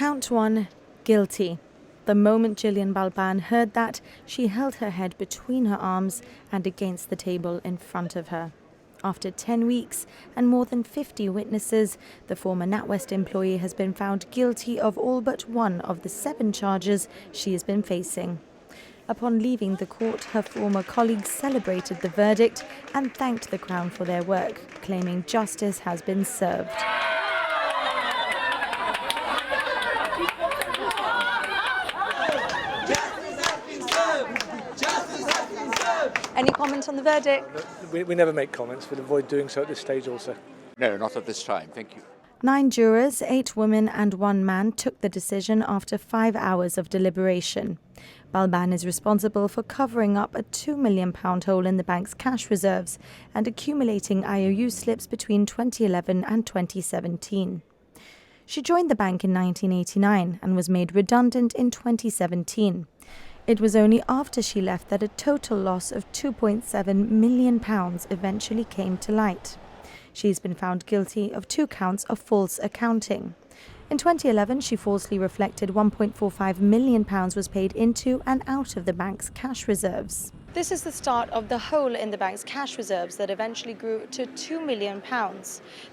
Count 1, guilty. The moment Gillian Balban heard that, she held her head between her arms and against the table in front of her. After 10 weeks and more than 50 witnesses, the former Natwest employee has been found guilty of all but one of the 7 charges she has been facing. Upon leaving the court, her former colleagues celebrated the verdict and thanked the Crown for their work, claiming justice has been served. Any comment on the verdict? We never make comments. We'll avoid doing so at this stage also. No, not at this time. Thank you. 9 jurors, 8 women and 1 man took the decision after 5 hours of deliberation. Balban is responsible for covering up a £2 million hole in the bank's cash reserves and accumulating IOU slips between 2011 and 2017. She joined the bank in 1989 and was made redundant in 2017. It was only after she left that a total loss of £2.7 million eventually came to light. She's been found guilty of 2 counts of false accounting. In 2011, she falsely reflected £1.45 million was paid into and out of the bank's cash reserves. This is the start of the hole in the bank's cash reserves that eventually grew to £2 million.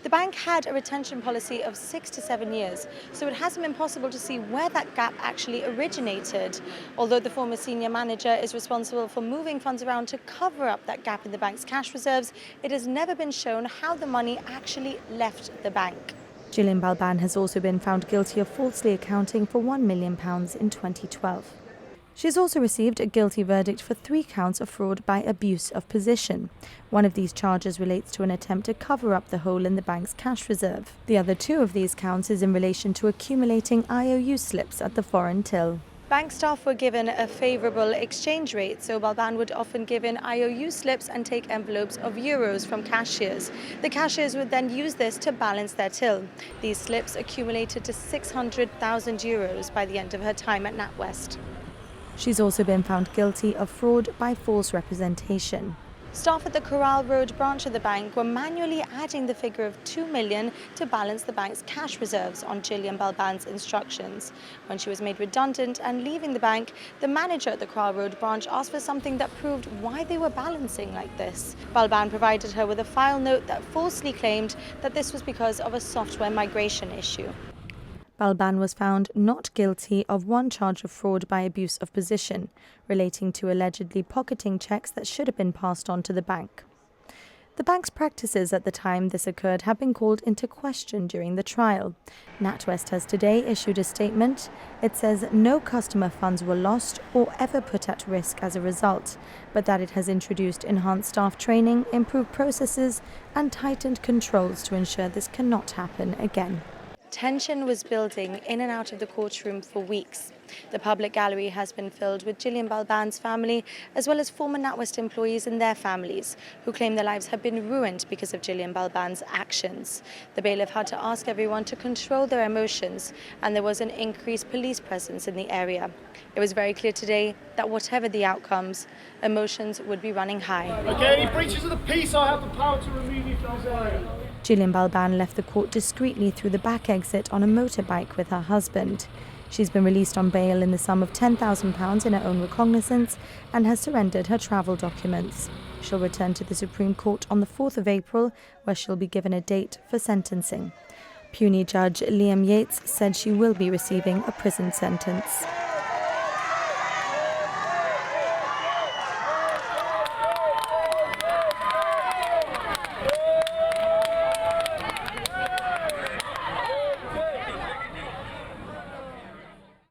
The bank had a retention policy of 6 to 7 years, so it hasn't been possible to see where that gap actually originated. Although the former senior manager is responsible for moving funds around to cover up that gap in the bank's cash reserves, it has never been shown how the money actually left the bank. Gillian Balban has also been found guilty of falsely accounting for £1 million in 2012. She's also received a guilty verdict for 3 counts of fraud by abuse of position. One of these charges relates to an attempt to cover up the hole in the bank's cash reserve. The other 2 of these counts is in relation to accumulating IOU slips at the foreign till. Bank staff were given a favourable exchange rate, so Balban would often give in IOU slips and take envelopes of euros from cashiers. The cashiers would then use this to balance their till. These slips accumulated to €600,000 by the end of her time at NatWest. She's also been found guilty of fraud by false representation. Staff at the Corral Road branch of the bank were manually adding the figure of £2 million to balance the bank's cash reserves on Gillian Balban's instructions. When she was made redundant and leaving the bank, the manager at the Corral Road branch asked for something that proved why they were balancing like this. Balban provided her with a file note that falsely claimed that this was because of a software migration issue. Balban was found not guilty of 1 charge of fraud by abuse of position, relating to allegedly pocketing cheques that should have been passed on to the bank. The bank's practices at the time this occurred have been called into question during the trial. Natwest has today issued a statement. It says no customer funds were lost or ever put at risk as a result, but that it has introduced enhanced staff training, improved processes and tightened controls to ensure this cannot happen again. Tension was building in and out of the courtroom for weeks. The public gallery has been filled with Gillian Balban's family, as well as former NatWest employees and their families, who claim their lives have been ruined because of Gillian Balban's actions. The bailiff had to ask everyone to control their emotions, and there was an increased police presence in the area. It was very clear today that whatever the outcomes, emotions would be running high. Okay, any breaches of the peace, I have the power to remove you from this area. Gillian Balban left the court discreetly through the back exit on a motorbike with her husband. She's been released on bail in the sum of £10,000 in her own recognizance and has surrendered her travel documents. She'll return to the Supreme Court on the 4th of April, where she'll be given a date for sentencing. Puisne Judge Liam Yates said she will be receiving a prison sentence.